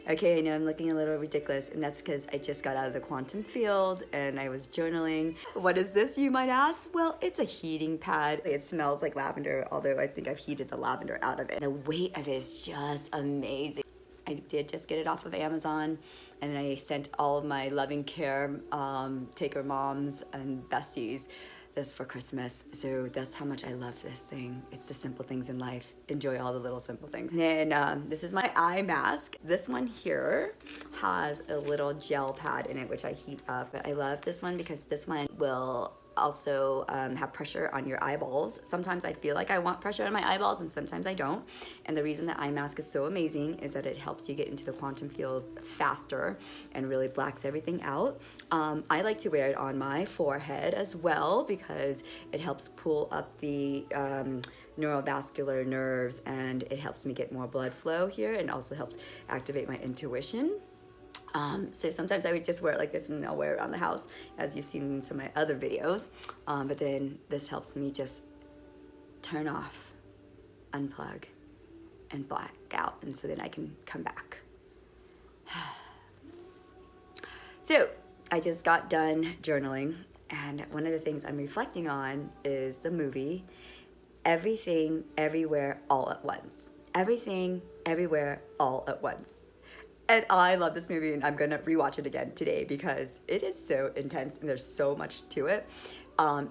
Okay, I know I'm looking a little ridiculous, and that's because I just got out of the quantum field and I was journaling. What is this, you might ask? Well, it's a heating pad. It smells like lavender, although I think I've heated the lavender out of it. The weight of it is just amazing. I did just get it off of Amazon, and I sent all of my loving care taker moms and besties this for Christmas. So that's how much I love this thing. It's the simple things in life. Enjoy all the little simple things. And then this is my eye mask. This one here has a little gel pad in it, which I heat up. But I love this one because this one will also have pressure on your eyeballs. Sometimes I feel like I want pressure on my eyeballs and sometimes I don't. And the reason the eye mask is so amazing is that it helps you get into the quantum field faster and really blacks everything out. I like to wear it on my forehead as well because it helps pull up the neurovascular nerves, and it helps me get more blood flow here, and also helps activate my intuition. So sometimes I would just wear it like this and I'll wear it around the house, as you've seen in some of my other videos. But then this helps me just turn off, unplug, and black out, and so then I can come back. So I just got done journaling, and one of the things I'm reflecting on is the movie Everything, Everywhere, All at Once. Everything, Everywhere, All at Once. And I love this movie, and I'm gonna rewatch it again today because it is so intense and there's so much to it.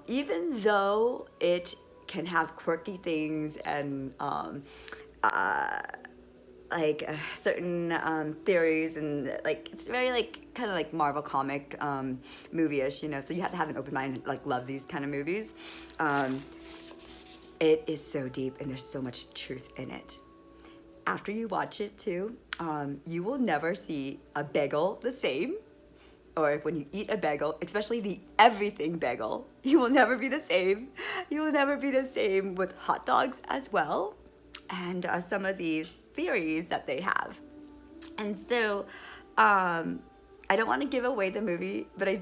Even though it can have quirky things and certain theories, and like it's very like kind of like Marvel comic movie-ish, you know. So you have to have an open mind and like love these kind of movies. It is so deep and there's so much truth in it. After you watch it too, you will never see a bagel the same, or when you eat a bagel, especially the everything bagel, you will never be the same. You will never be the same with hot dogs as well, and some of these theories that they have. And so, I don't want to give away the movie, but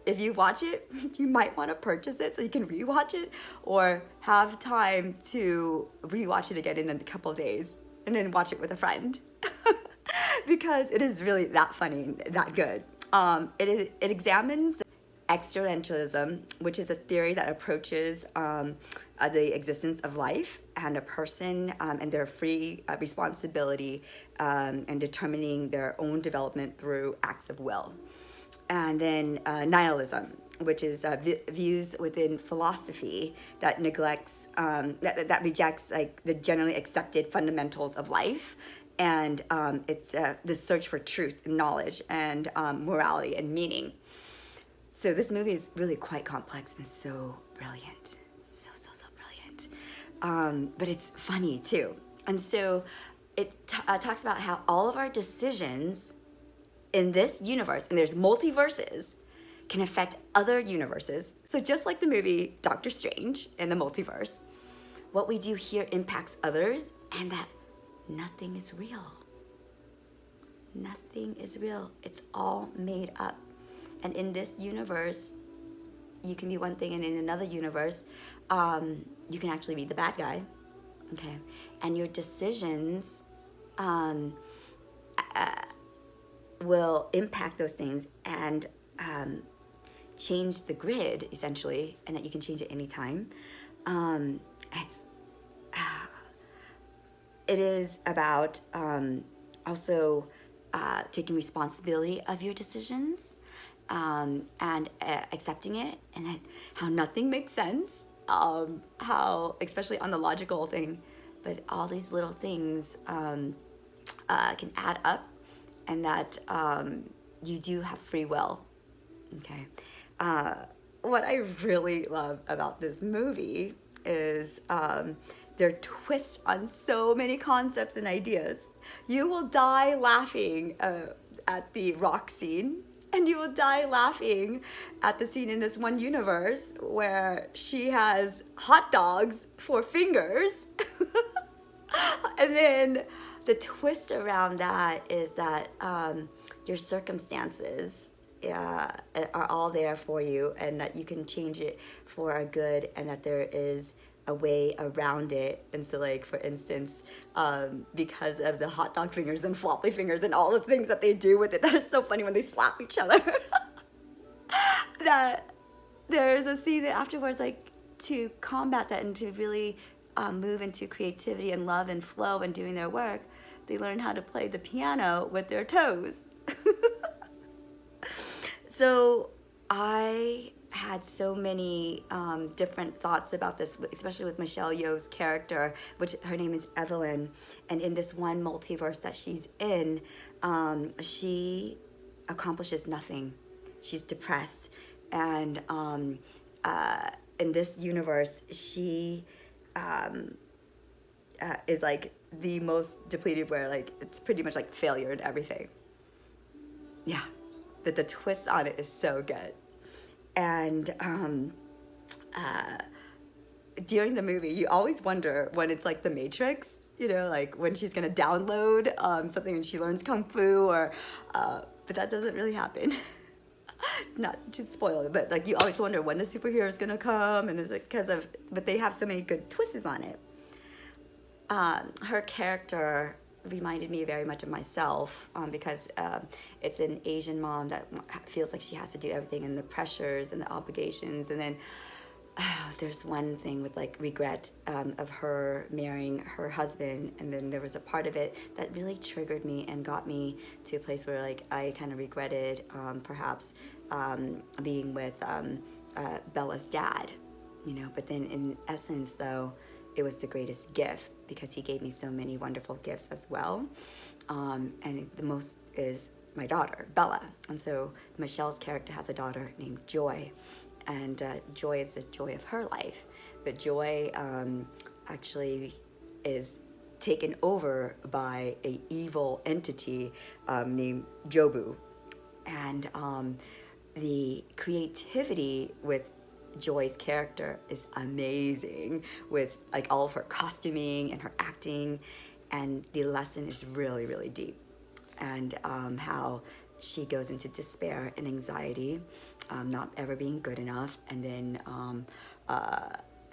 if you watch it, you might want to purchase it so you can rewatch it, or have time to rewatch it again in a couple days and then watch it with a friend. Because it is really that funny, that good. It examines existentialism, which is a theory that approaches the existence of life and a person and their free responsibility and determining their own development through acts of will. And then nihilism, which is views within philosophy that neglects, that rejects like the generally accepted fundamentals of life. And it's the search for truth and knowledge and morality and meaning. So this movie is really quite complex and so brilliant. So brilliant. But it's funny too. And so it talks about how all of our decisions in this universe, and there's multiverses, can affect other universes. So just like the movie Doctor Strange and the multiverse, what we do here impacts others, and that nothing is real. Nothing is real. It's all made up. And in this universe, you can be one thing, and in another universe, you can actually be the bad guy. Okay, and your decisions will impact those things and change the grid, essentially, and that you can change it anytime. It is about also taking responsibility of your decisions and accepting it, and that how nothing makes sense, how, especially on the logical thing, but all these little things can add up, and that you do have free will. Okay. What I really love about this movie is their twist on so many concepts and ideas. You will die laughing at the rock scene, and you will die laughing at the scene in this one universe where she has hot dogs for fingers. And then the twist around that is that your circumstances are all there for you, and that you can change it for a good, and that there is a way around it. And so, like, for instance, because of the hot dog fingers and floppy fingers and all the things that they do with it, that is so funny when they slap each other. That there's a scene that afterwards, like, to combat that and to really move into creativity and love and flow and doing their work, they learn how to play the piano with their toes. So I had so many different thoughts about this, especially with Michelle Yeoh's character, which her name is Evelyn. And in this one multiverse that she's in, she accomplishes nothing. She's depressed. And in this universe, she is like the most depleted, where like it's pretty much like failure in everything. Yeah, but the twist on it is so good. And during the movie, you always wonder when it's like the Matrix, you know, like when she's gonna download something and she learns kung fu, or but that doesn't really happen. Not to spoil it, but like you always wonder when the superhero is gonna come, and it's like but they have so many good twists on it. Her character reminded me very much of myself, because it's an Asian mom that feels like she has to do everything, and the pressures and the obligations, and then there's one thing with like regret of her marrying her husband, and then there was a part of it that really triggered me and got me to a place where like I kind of regretted perhaps being with Bella's dad, you know. But then in essence, though, it was the greatest gift, because he gave me so many wonderful gifts as well. And the most is my daughter, Bella. And so Michelle's character has a daughter named Joy. And Joy is the joy of her life. But Joy actually is taken over by an evil entity named Jobu. And the creativity with Joy's character is amazing, with like all of her costuming and her acting, and the lesson is really, really deep. And how she goes into despair and anxiety, not ever being good enough, and then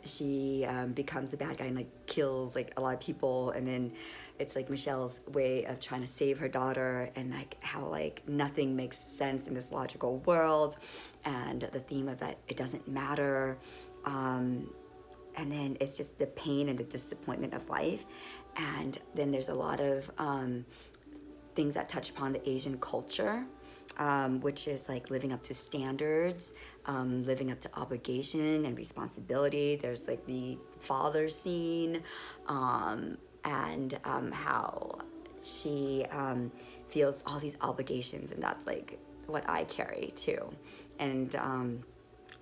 she becomes a bad guy and like kills like a lot of people, and then it's like Michelle's way of trying to save her daughter, and like how like nothing makes sense in this logical world, and the theme of that it doesn't matter, and then it's just the pain and the disappointment of life. And then there's a lot of things that touch upon the Asian culture, which is like living up to standards, living up to obligation and responsibility. There's like the father scene, and how she feels all these obligations, and that's like what I carry too. And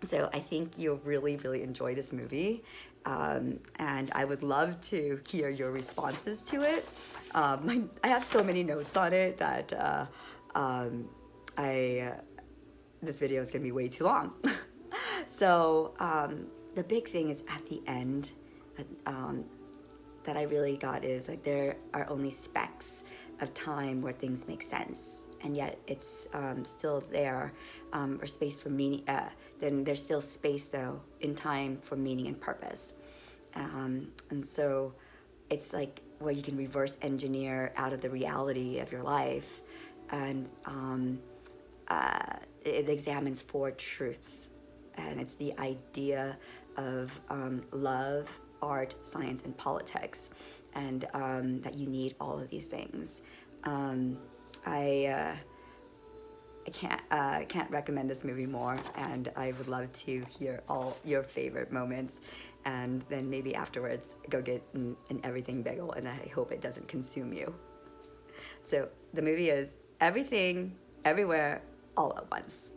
so I think you'll really, really enjoy this movie, and I would love to hear your responses to it. I have so many notes on it that this video is gonna be way too long. So the big thing is at the end that I really got is like there are only specks of time where things make sense, and yet it's still there, or space for meaning. Then there's still space though in time for meaning and purpose, and so it's like where you can reverse engineer out of the reality of your life, and it examines 4 truths, and it's the idea of love, art, science, and politics, and that you need all of these things. I can't recommend this movie more, and I would love to hear all your favorite moments, and then maybe afterwards go get an everything bagel, and I hope it doesn't consume you. So the movie is Everything, Everywhere, All at Once.